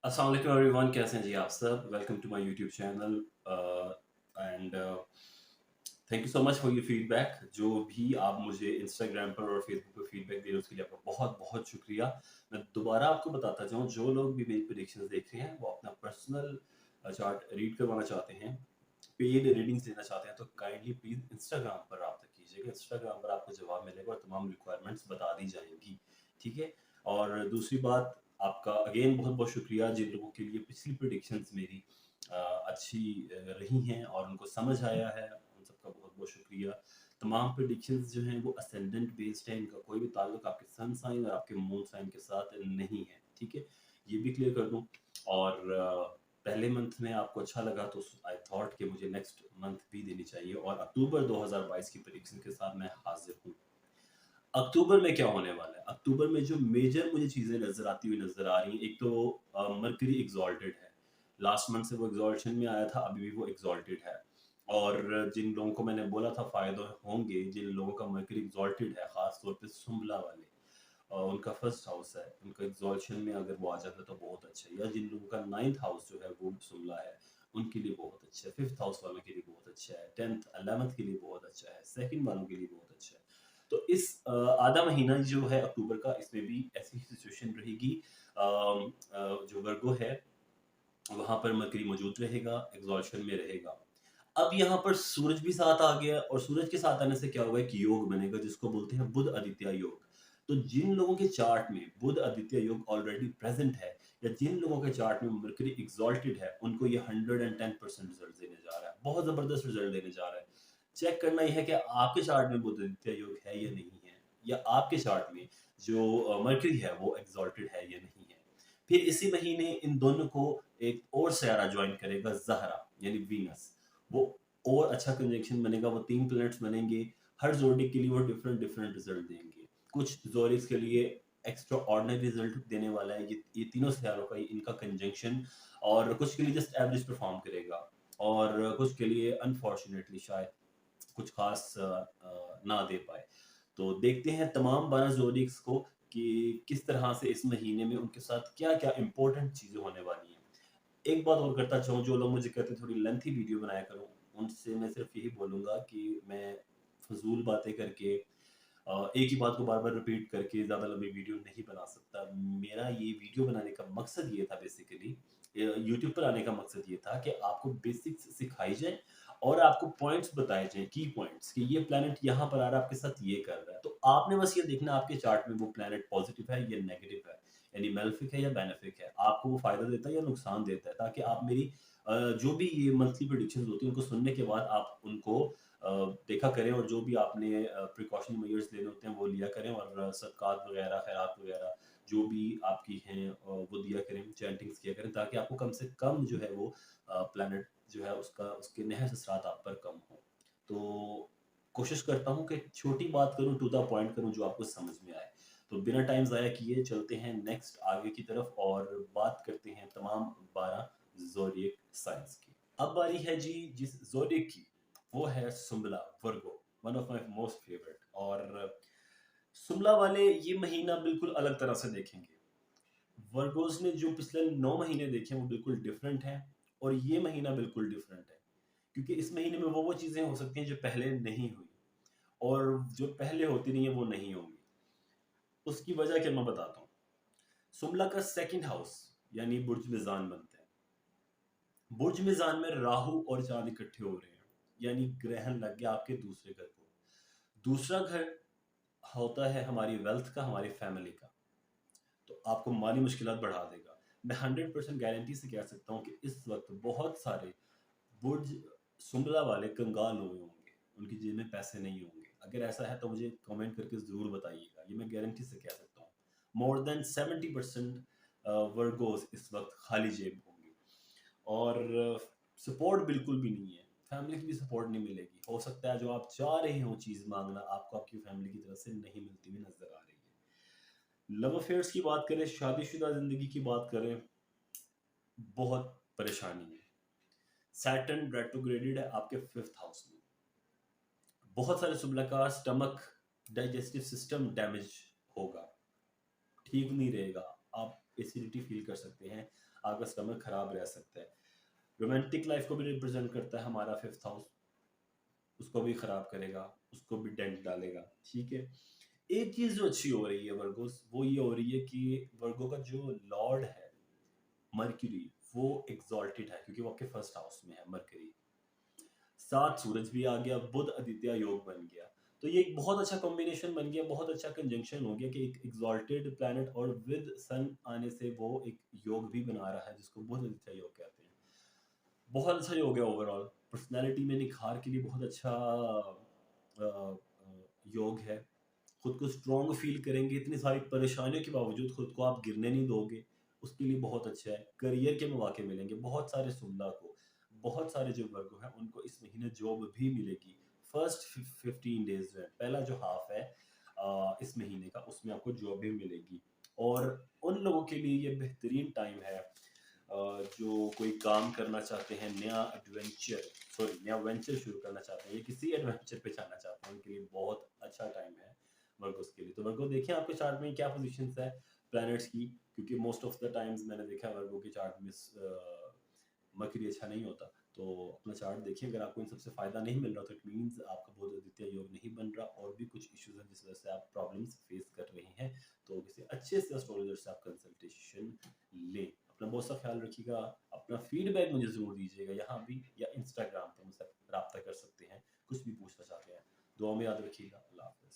अस्सलाम वालेकुम एवरीवन, कैसे हैं जी आप सब। Welcome to my YouTube channel and thank you so much for your feedback. जो भी आप मुझे इंस्टाग्राम पर और फेसबुक पर फीडबैक दे रहे हो उसके लिए आपका बहुत बहुत शुक्रिया। मैं दोबारा आपको बताता जाऊँ, जो लोग भी मेरी प्रेडिक्शंस देख रहे हैं वो अपना पर्सनल चार्ट रीड करवाना चाहते हैं, पेड रीडिंग्स लेना चाहते हैं, तो काइंडली प्लीज इंस्टाग्राम पर रब्ता कीजिएगा। इंस्टाग्राम पर आपको जवाब मिलेगा और तमाम रिक्वायरमेंट्स बता दी जाएंगी। ठीक है। और दूसरी बात, आपका अगेन बहुत बहुत शुक्रिया जिन लोगों के लिए पिछली प्रेडिक्शंस मेरी अच्छी रही हैं और उनको समझ आया है, उन सबका बहुत बहुत शुक्रिया। तमाम प्रेडिक्शंस जो हैं वो असेंडेंट बेस्ड है, इनका कोई भी ताल्लुक आपके सन साइन और आपके मून साइन के साथ नहीं है। ठीक है, ये भी क्लियर कर दूं। और पहले मंथ में आपको अच्छा लगा तो आई थॉट कि मुझे नेक्स्ट मंथ भी देनी चाहिए, और अक्टूबर 2022 की प्रेडिक्शन के साथ मैं हाजिर हूँ। अक्टूबर में क्या होने वाला है? अक्टूबर में जो मेजर मुझे चीज़ें नज़र आती हुई नज़र आ रही हैं, एक तो मरकरी एग्ज़ॉल्टेड है। लास्ट मंथ से वो एग्ज़ॉल्शन में आया था, अभी भी वो एग्ज़ॉल्टेड है। और जिन लोगों को मैंने बोला था फ़ायदे होंगे, जिन लोगों का मरकरी एग्ज़ॉल्टेड है, ख़ास तौर पे सुंबला वाले, उनका फर्स्ट हाउस है, उनका एग्ज़ॉल्शन में अगर वो आ जाता है तो बहुत अच्छा है। या जिन लोगों का 9th हाउस जो है वो सुंबला है, उनके लिए बहुत अच्छा है। 5th हाउस वालों के लिए बहुत अच्छा है। 10th 11th के लिए बहुत अच्छा है। 2nd वालों के लिए बहुत अच्छा है। तो इस आधा महीना जो है अक्टूबर का, इसमें भी ऐसी सिचुएशन रहेगी। जो वर्गो है वहां पर मरकरी मौजूद रहेगा, एग्जॉल्शन में रहेगा। अब यहाँ पर सूरज भी साथ आ गया, और सूरज के साथ आने से क्या होगा, एक योग बनेगा जिसको बोलते हैं बुध आदित्य योग। तो जिन लोगों के चार्ट में बुध आदित्य योग ऑलरेडी प्रेजेंट है, या जिन लोगों के चार्ट में मरकरी एग्जॉल्टेड है, उनको ये 110% रिजल्ट देने जा रहा है, बहुत जबरदस्त रिजल्ट देने जा रहा है। चेक करना यह है कि आपके चार्ट में बुध आदित्य योग है या नहीं है, या आपके चार्ट में जो मरकरी है वो एग्जॉल्टेड है या नहीं है। फिर इसी महीने इन दोनों को एक और सयारा ज्वाइन करेगा, ज़हरा यानी वीनस। वो और अच्छा कंजंक्शन बनेगा, वो 3 प्लैनेट्स बनेंगे। हर ज़ोडिएक के लिए वो डिफरेंट डिफरेंट रिजल्ट देंगे। कुछ ज़ोडिएक्स के लिए एक्स्ट्रा ऑर्डिनरी रिजल्ट देने वाला है ये तीनों सितारों का इनका कंजंक्शन। और कुछ के लिए जस्ट एवरेज परफॉर्म करेगा, और कुछ के लिए अनफॉर्चुनेटली शायद कुछ खास ना दे पाए। तो देखते हैं तमाम 12 ज़ोडिएक्स को कि किस तरह से इस महीने में उनके साथ क्या-क्या इम्पोर्टेंट चीज़ें होने वाली हैं। एक बात और करता चाहूँ, जो लोग मुझे कहते हैं थोड़ी लेंथी वीडियो बनाया करो, उनसे मैं सिर्फ यही बोलूँगा कि मैं फ़िज़ूल बातें करके एक ही बात को बार-बार रिपीट करके ज़्यादा लंबी वीडियो नहीं बना सकता। मेरा ये वीडियो बनाने का मकसद ये था बेसिकली, यूट्यूब पर आने का मकसद ये था कि आपको बेसिक्स सिखाई जाए और आपको पॉइंट्स बताए जाएँ, की पॉइंट्स, कि ये प्लैनेट यहाँ पर आ रहा है, आपके साथ ये कर रहा है। तो आपने बस ये देखना आपके चार्ट में वो प्लैनेट पॉज़िटिव है या नेगेटिव है, यानी मेलेफिक है या बेनेफिक है। आपको वो फ़ायदा देता है या नुकसान देता है, ताकि आप मेरी जो भी ये मंथली प्रेडिक्शंस होती हैं, उनको सुनने के बाद आप उनको देखा करें, और जो भी आपने प्रिकॉशनरी मेजर्स लेने होते हैं वो लिया करें, और सदक़ात वगैरह, खैरात वगैरह जो भी आपकी हैं वो दिया करें, चैंटिंग्स किया करें, ताकि आपको कम से कम जो है वो प्लैनेट जो है उसका उसके नहस असरात आप पर कम हो। तो कोशिश करता हूँ कि छोटी बात करूँ, टू द पॉइंट करूँ, जो आपको समझ में आए। तो बिना टाइम ज़ाया किए चलते हैं नेक्स्ट आगे की तरफ, और बात करते हैं तमाम 12 ज़ोडिएक साइंस की। अब बारी है जी जिस ज़ोडिएक की, वो है सुंबला, Virgo, one of my most favourite. और सुंबला वाले ये महीना बिल्कुल अलग तरह से देखेंगे। वर्गोस ने जो पिछले 9 महीने देखे हैं वो बिल्कुल डिफरेंट हैं, और ये महीना बिल्कुल डिफरेंट है, क्योंकि इस महीने में वो चीज़ें हो सकती हैं जो पहले नहीं हुई, और जो पहले होती नहीं है वो नहीं होंगी। उसकी वजह क्या मैं बताता हूँ। सुंबला का सेकंड हाउस यानी बुर्ज मिज़ान बनता है। बुर्ज मिज़ान में राहु और चांद इकट्ठे हो रहे हैं, यानी ग्रहण लग गया आपके दूसरे घर को। दूसरा घर होता है हमारी वेल्थ का, हमारी फैमिली का, तो आपको माली मुश्किलात बढ़ा देगा। मैं 100% गारंटी से कह सकता हूँ कि इस वक्त बहुत सारे बुर्ज सुंबला वाले कंगाल हुए होंगे, उनकी जेब में पैसे नहीं होंगे। अगर ऐसा है तो मुझे कमेंट करके ज़रूर बताइएगा, ये मैं गारंटी से कह सकता हूँ। मोर देन 70% वर्गोस इस वक्त खाली जेब होंगे, और सपोर्ट बिल्कुल भी नहीं है, फैमिली की भी सपोर्ट नहीं मिलेगी। हो सकता है जो आप चाह रहे हो चीज़ मांगना, आपको आपकी फैमिली की तरफ से नहीं मिलती हुई नजर आ रही है। लव अफेयर्स की बात करें, शादीशुदा जिंदगी की बात करें, बहुत परेशानी है। सैटर्न रेट्रोग्रेडेड है आपके 5th हाउस में। बहुत सारे सुबह का स्टमक, डाइजेस्टिव सिस्टम डैमेज होगा, ठीक नहीं रहेगा। आप एसिडिटी फील कर सकते हैं, आपका स्टमक खराब रह सकता है। रोमांटिक लाइफ को भी रिप्रेजेंट करता है हमारा फिफ्थ हाउस, उसको भी खराब करेगा, उसको भी डेंट डालेगा, ठीक है। एक चीज जो अच्छी हो रही है वर्गोस, वो ये हो रही है कि वर्गो का जो लॉर्ड है मर्क्यूरी, वो एग्जॉल्टेड है क्योंकि वो आपके फर्स्ट हाउस में है मर्क्यूरी। साथ सूरज भी आ गया, बुध आदित्य योग बन गया। तो ये एक बहुत अच्छा कॉम्बिनेशन बन गया, बहुत अच्छा कंजंक्शन हो गया कि एक एग्जॉल्टेड प्लैनेट और विद सन आने से वो एक योग भी बना रहा है जिसको बुध आदित्य योग कहते हैं। बहुत अच्छा योग है ओवरऑल, पर्सनैलिटी में निखार के लिए बहुत अच्छा योग है। खुद को स्ट्रॉन्ग फील करेंगे, इतनी सारी परेशानियों के बावजूद खुद को आप गिरने नहीं दोगे, उसके लिए बहुत अच्छा है। करियर के मौके मिलेंगे बहुत सारे सुमला को, बहुत सारे जो वर्ग हैं उनको इस महीने जॉब भी मिलेगी। फर्स्ट 15 डेज जो है, पहला जो हाफ है इस महीने का, उसमें आपको जॉब भी मिलेगी। और उन लोगों के लिए ये बेहतरीन टाइम है जो कोई काम करना चाहते हैं, नया वेंचर शुरू करना चाहते हैं या किसी एडवेंचर पे जाना चाहते हैं, उनके लिए बहुत अच्छा टाइम है वर्गोस के लिए। तो वर्गो देखिए आपके चार्ट में क्या पोजीशंस है प्लैनेट्स की, क्योंकि मोस्ट ऑफ द टाइम्स मैंने देखा है वर्गो के चार्ट में मर्क्यूरी अच्छा नहीं होता। तो अपना चार्ट देखिए, अगर आपको इन सबसे फायदा नहीं मिल रहा तो इट मींस आपका बुध आदित्य योग नहीं बन रहा और भी कुछ इश्यूज हैं जिस वजह से आप प्रॉब्लम्स फेस कर रहे हैं। तो किसी अच्छे से एस्ट्रोलॉजर से आप कंसल्टेशन लें। अपना बहुत सा ख्याल रखिएगा, अपना फीडबैक मुझे ज़रूर दीजिएगा, यहाँ भी या इंस्टाग्राम पर मुझसे रब्ता कर सकते हैं, कुछ भी पूछना चाहते हैं। दुआ में याद रखिएगा। अल्लाह हाफ़िज़।